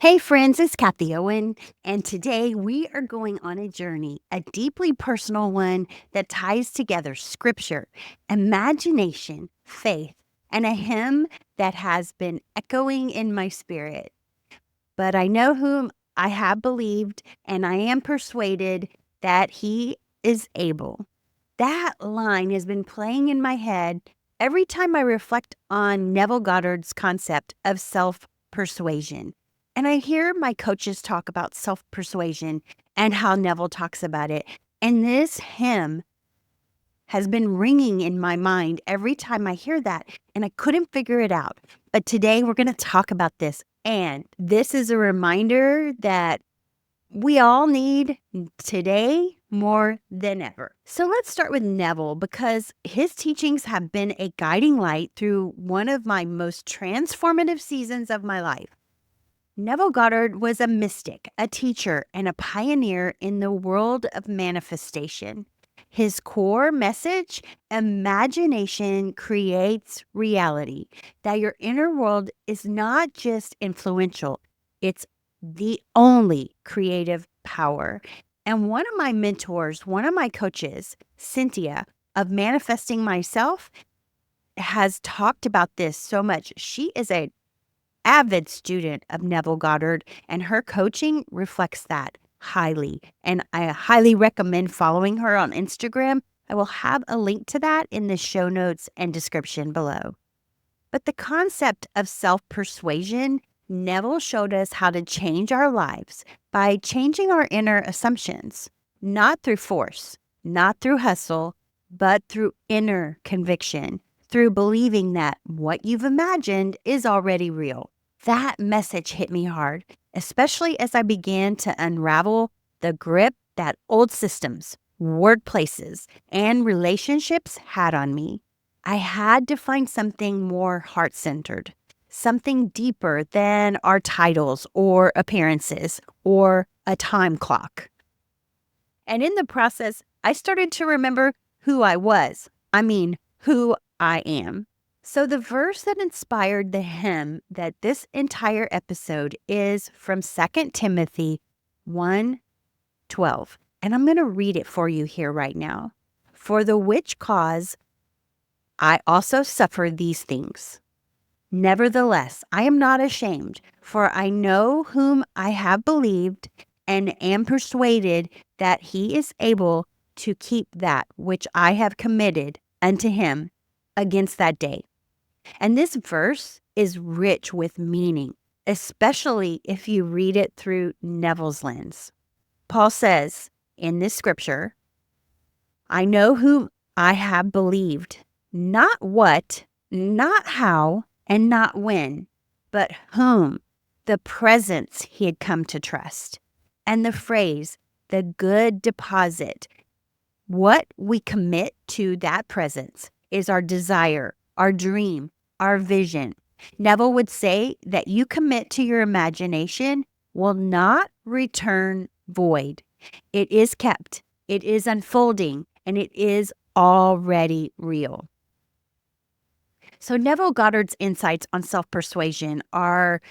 Hey friends, it's Kathie Owen, and today we are going on a journey, a deeply personal one that ties together scripture, imagination, faith, and a hymn that has been echoing in my spirit. But I know whom I have believed, and I am persuaded that he is able. That line has been playing in my head every time I reflect on Neville Goddard's concept of self persuasion. And I hear my coaches talk about self persuasion and how Neville talks about it. And this hymn has been ringing in my mind every time I hear that. And I couldn't figure it out. But today we're going to talk about this. And this is a reminder that we all need today more than ever. So let's start with Neville because his teachings have been a guiding light through one of my most transformative seasons of my life. Neville Goddard was a mystic, a teacher, and a pioneer in the world of manifestation. His core message, imagination creates reality, that your inner world is not just influential, it's the only creative power. And one of my mentors, one of my coaches, Cynthia, of Manifesting Myself, has talked about this so much. She is a avid student of Neville Goddard, and her coaching reflects that highly. And I highly recommend following her on Instagram. I will have a link to that in the show notes and description below. But the concept of self persuasion, Neville showed us how to change our lives by changing our inner assumptions, not through force, not through hustle, but through inner conviction, through believing that what you've imagined is already real. That message hit me hard, especially as I began to unravel the grip that old systems, workplaces, and relationships had on me. I had to find something more heart-centered, something deeper than our titles or appearances or a time clock. And in the process, I started to remember who I was. Who I am. So the verse that inspired the hymn that this entire episode is from 2 Timothy 1:12. And I'm going to read it for you here right now. For the which cause I also suffer these things. Nevertheless, I am not ashamed, for I know whom I have believed and am persuaded that he is able to keep that which I have committed unto him against that day. And this verse is rich with meaning, especially if you read it through Neville's lens. Paul says in this scripture, I know whom I have believed, not what, not how, and not when, but whom, the presence he had come to trust. And the phrase, the good deposit, what we commit to that presence is our desire, our dream, our vision. Neville would say that you commit to your imagination will not return void. It is kept, it is unfolding, and it is already real. So Neville Goddard's insights on self-persuasion are,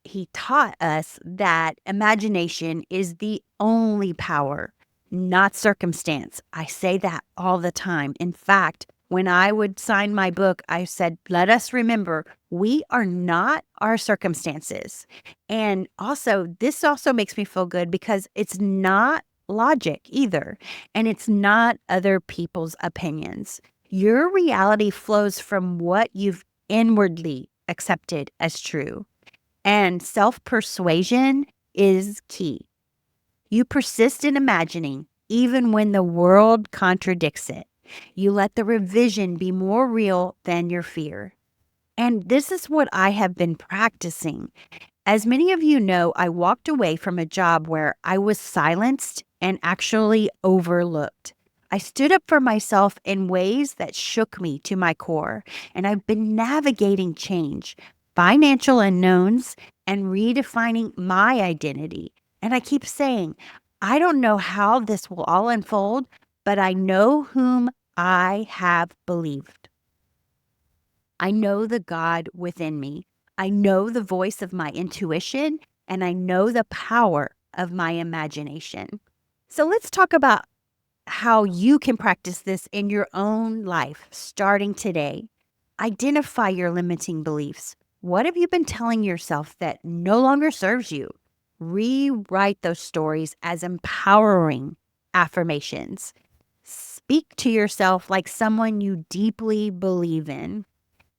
he taught us that imagination is the only power, not circumstance. I say that all the time. In fact, when I would sign my book, I said, let us remember, we are not our circumstances. And also, this also makes me feel good because it's not logic either. And it's not other people's opinions. Your reality flows from what you've inwardly accepted as true. And self-persuasion is key. You persist in imagining, even when the world contradicts it. You let the revision be more real than your fear. And this is what I have been practicing. As many of you know, I walked away from a job where I was silenced and actually overlooked. I stood up for myself in ways that shook me to my core, and I've been navigating change, financial unknowns, and redefining my identity. And I keep saying, I don't know how this will all unfold, but I know whom I have believed. I know the God within me. I know the voice of my intuition, and I know the power of my imagination. So let's talk about how you can practice this in your own life starting today. Identify your limiting beliefs. What have you been telling yourself that no longer serves you? Rewrite those stories as empowering affirmations. Speak to yourself like someone you deeply believe in.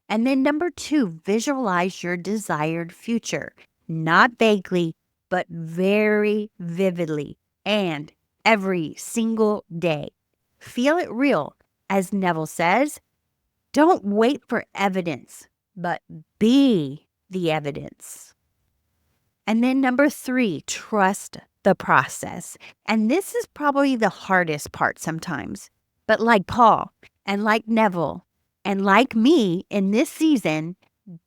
And then number 2, visualize your desired future, not vaguely, but very vividly and every single day. Feel it real. As Neville says, don't wait for evidence, but be the evidence. And then number 3, trust the process. And this is probably the hardest part sometimes. But like Paul and like Neville and like me in this season,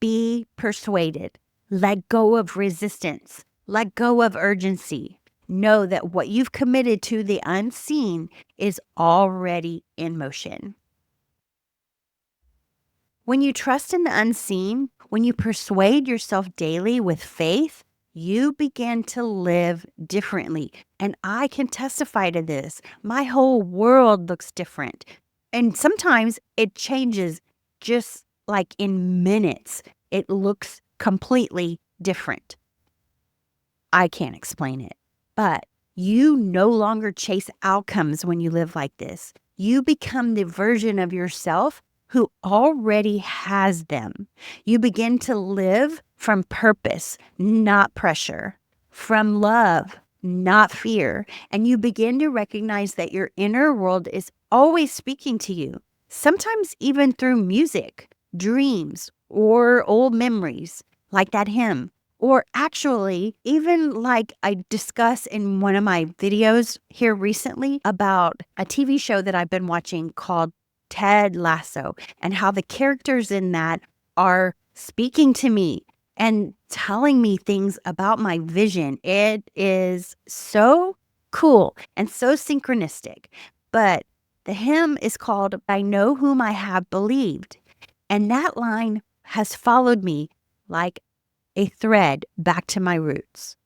be persuaded. Let go of resistance. Let go of urgency. Know that what you've committed to the unseen is already in motion. When you trust in the unseen, when you persuade yourself daily with faith, you begin to live differently. And I can testify to this. My whole world looks different. And sometimes it changes just like in minutes. It looks completely different. I can't explain it. But you no longer chase outcomes when you live like this. You become the version of yourself who already has them. You begin to live from purpose, not pressure, from love, not fear. And you begin to recognize that your inner world is always speaking to you, sometimes even through music, dreams, or old memories, like that hymn. Or actually, even like I discuss in one of my videos here recently about a TV show that I've been watching called Ted Lasso, and how the characters in that are speaking to me and telling me things about my vision. It is so cool and so synchronistic. But the hymn is called I Know Whom I Have Believed. And that line has followed me like a thread back to my roots.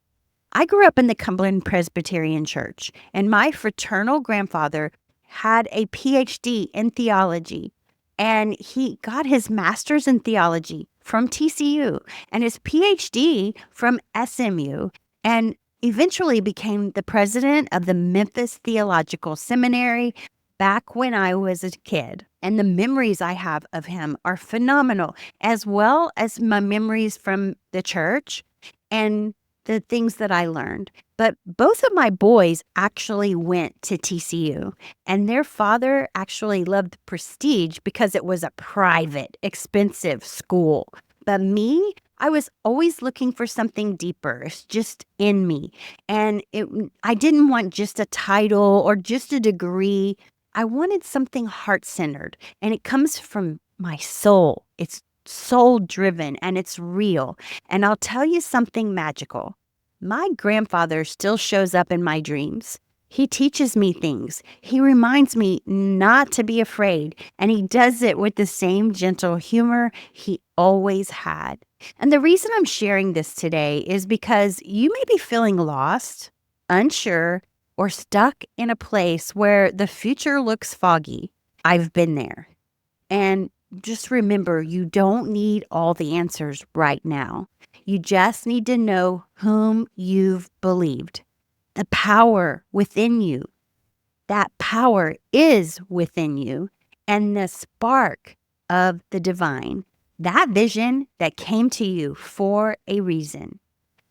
I grew up in the Cumberland Presbyterian Church, and my fraternal grandfather had a PhD in theology, and he got his master's in theology from TCU and his PhD from SMU, and eventually became the president of the Memphis Theological Seminary back when I was a kid. And the memories I have of him are phenomenal, as well as my memories from the church and the things that I learned. But both of my boys actually went to TCU, and their father actually loved prestige because it was a private, expensive school. But me, I was always looking for something deeper. It's just in me. And I didn't want just a title or just a degree. I wanted something heart-centered, and it comes from my soul. It's soul-driven, and it's real. And I'll tell you something magical. My grandfather still shows up in my dreams. He teaches me things. He reminds me not to be afraid, and he does it with the same gentle humor he always had. And the reason I'm sharing this today is because you may be feeling lost, unsure, or stuck in a place where the future looks foggy. I've been there. And just remember, you don't need all the answers right now. You just need to know whom you've believed. The power within you. That power is within you. And the spark of the divine. That vision that came to you for a reason.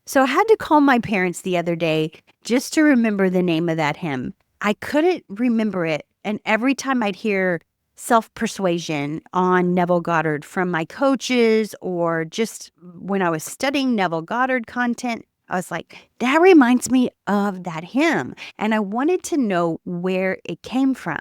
So I had to call my parents the other day just to remember the name of that hymn. I couldn't remember it. And every time I'd hear self-persuasion on Neville Goddard from my coaches, or just when I was studying Neville Goddard content, I was like, that reminds me of that hymn. And I wanted to know where it came from.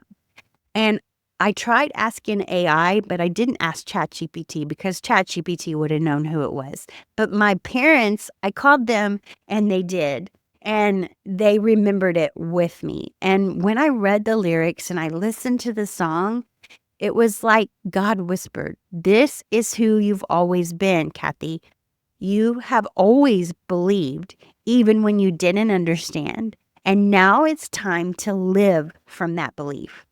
And I tried asking AI, but I didn't ask ChatGPT because ChatGPT would have known who it was. But my parents, I called them and they did. And they remembered it with me. And when I read the lyrics and I listened to the song, it was like God whispered, "This is who you've always been, Kathie. You have always believed, even when you didn't understand. And now it's time to live from that belief.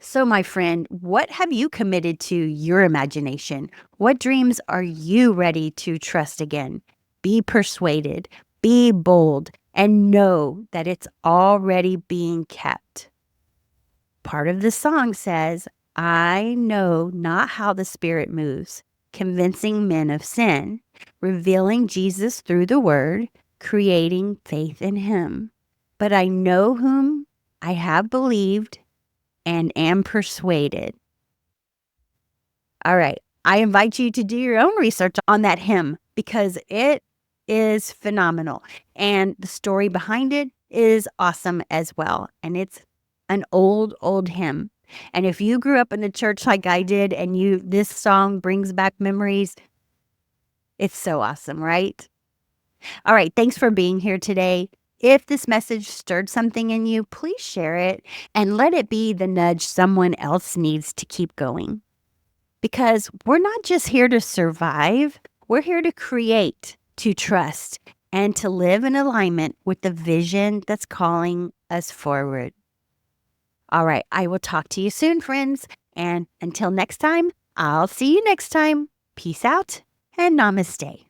So, my friend, what have you committed to your imagination? What dreams are you ready to trust again? Be persuaded, be bold, and know that it's already being kept. Part of the song says, I know not how the Spirit moves, convincing men of sin, revealing Jesus through the Word, creating faith in Him. But I know whom I have believed and am persuaded. All right. I invite you to do your own research on that hymn because it is phenomenal. And the story behind it is awesome as well. And it's an old hymn. And if you grew up in the church like I did and this song brings back memories, it's so awesome, right? All right. Thanks for being here today. If this message stirred something in you, please share it and let it be the nudge someone else needs to keep going. Because we're not just here to survive, we're here to create, to trust, and to live in alignment with the vision that's calling us forward. All right, I will talk to you soon, friends. And until next time, I'll see you next time. Peace out and namaste.